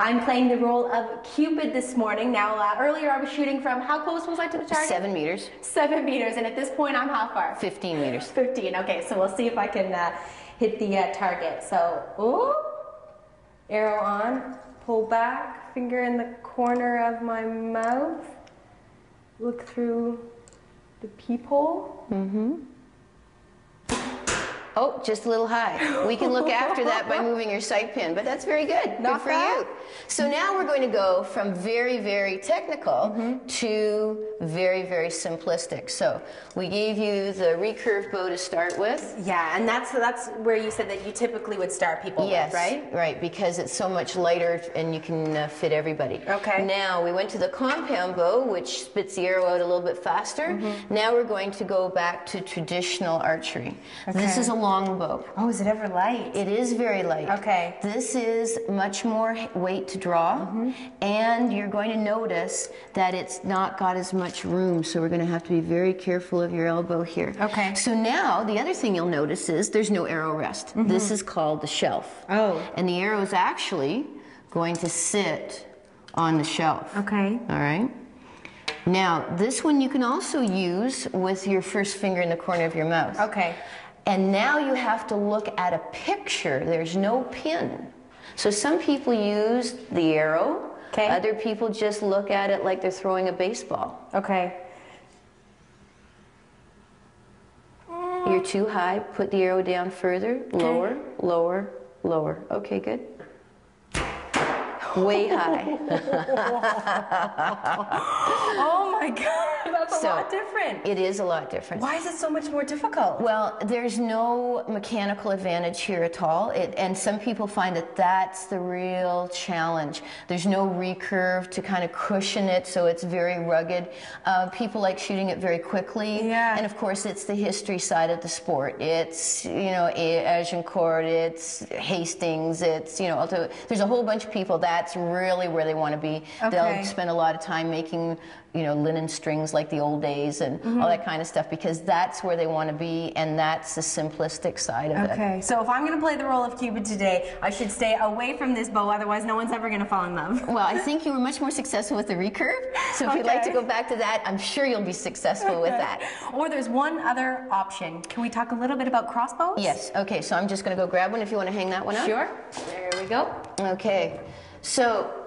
I'm playing the role of Cupid this morning. Now, earlier I was shooting from, how close was I to the target? 7 meters. 7 meters, and at this point I'm how far? 15 meters. 15, okay, so we'll see if I can hit the target. So, ooh, arrow on, pull back, finger in the corner of my mouth, look through the peephole. Mm-hmm. Oh, just a little high. We can look after that by moving your sight pin, but that's very good. Good for you. So now we're going to go from very, very technical to very, very simplistic. So we gave you the recurve bow to start with. Yeah, and that's where you said that you typically would start people with, right? Right, because it's so much lighter and you can fit everybody. Okay. Now we went to the compound bow, which spits the arrow out a little bit faster. Now we're going to go back to traditional archery. Okay. This is a long bow. Oh, is it ever light? It is very light. Okay. This is much more weight to draw, and you're going to notice that it's not got as much room, so we're going to have to be very careful of your elbow here. Okay. So now, the other thing you'll notice is there's no arrow rest. This is called the shelf. Oh. And the arrow is actually going to sit on the shelf. Okay. All right? Now, this one you can also use with your first finger in the corner of your mouth. Okay. And now you have to look at a picture. There's no pin. So some people use the arrow. Okay. Other people just look at it like they're throwing a baseball. Okay. You're too high. Put the arrow down further. Lower, lower, lower. Okay, good. Way high. Oh my God, that's a lot different. It is a lot different. Why is it so much more difficult? Well, there's no mechanical advantage here at all, and some people find that that's the real challenge. There's no recurve to kind of cushion it, so it's very rugged. People like shooting it very quickly, and of course it's the history side of the sport. It's, you know, Agincourt, it's Hastings, it's, you know, there's a whole bunch of people that's really where they want to be. They'll spend a lot of time making, you know, linen strings like the old days and all that kind of stuff, because that's where they want to be, and that's the simplistic side of it. Okay, so if I'm going to play the role of Cupid today, I should stay away from this bow, otherwise no one's ever going to fall in love. Well, I think you were much more successful with the recurve, so if you'd like to go back to that, I'm sure you'll be successful with that. Or there's one other option. Can we talk a little bit about crossbows? Yes, okay, so I'm just going to go grab one if you want to hang that one up. Sure, there we go. Okay, so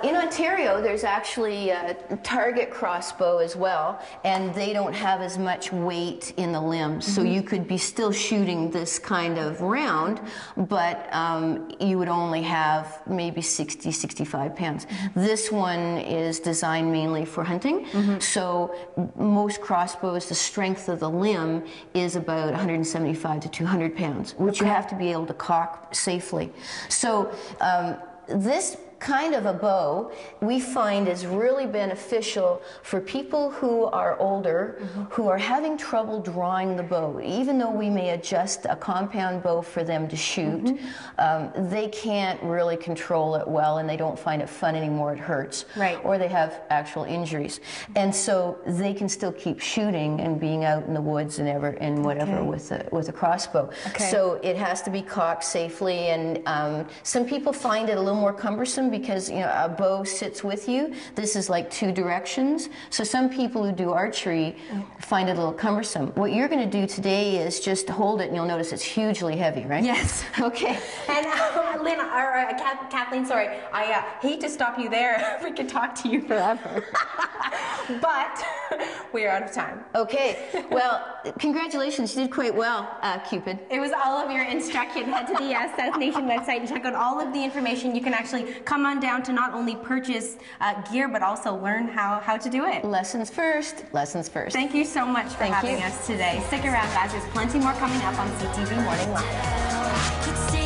in Ontario, there's actually a target crossbow as well, and they don't have as much weight in the limbs, so you could be still shooting this kind of round, but you would only have maybe 60, 65 pounds. This one is designed mainly for hunting, so most crossbows, the strength of the limb is about 175 to 200 pounds, which you have to be able to cock safely. So this kind of a bow we find is really beneficial for people who are older, who are having trouble drawing the bow. Even though we may adjust a compound bow for them to shoot, they can't really control it well, and they don't find it fun anymore. It hurts, or they have actual injuries, and so they can still keep shooting and being out in the woods and whatever with a crossbow. So it has to be cocked safely, and some people find it a little more cumbersome because, you know, a bow sits with you. This is like two directions. So some people who do archery find it a little cumbersome. What you're going to do today is just hold it, and you'll notice it's hugely heavy, right? Yes. Okay. And Lynn, or Kathleen, sorry, I hate to stop you there. We could talk to you forever. But we're out of time. Okay. Well, congratulations. You did quite well, Cupid. It was all of your instruction. Head to the South Nation website and check out all of the information. You can actually come on down to not only purchase gear, but also learn how to do it. Lessons first. Lessons first. Thank you so much for having us today. Stick around, guys. There's plenty more coming up on CTV Morning Live.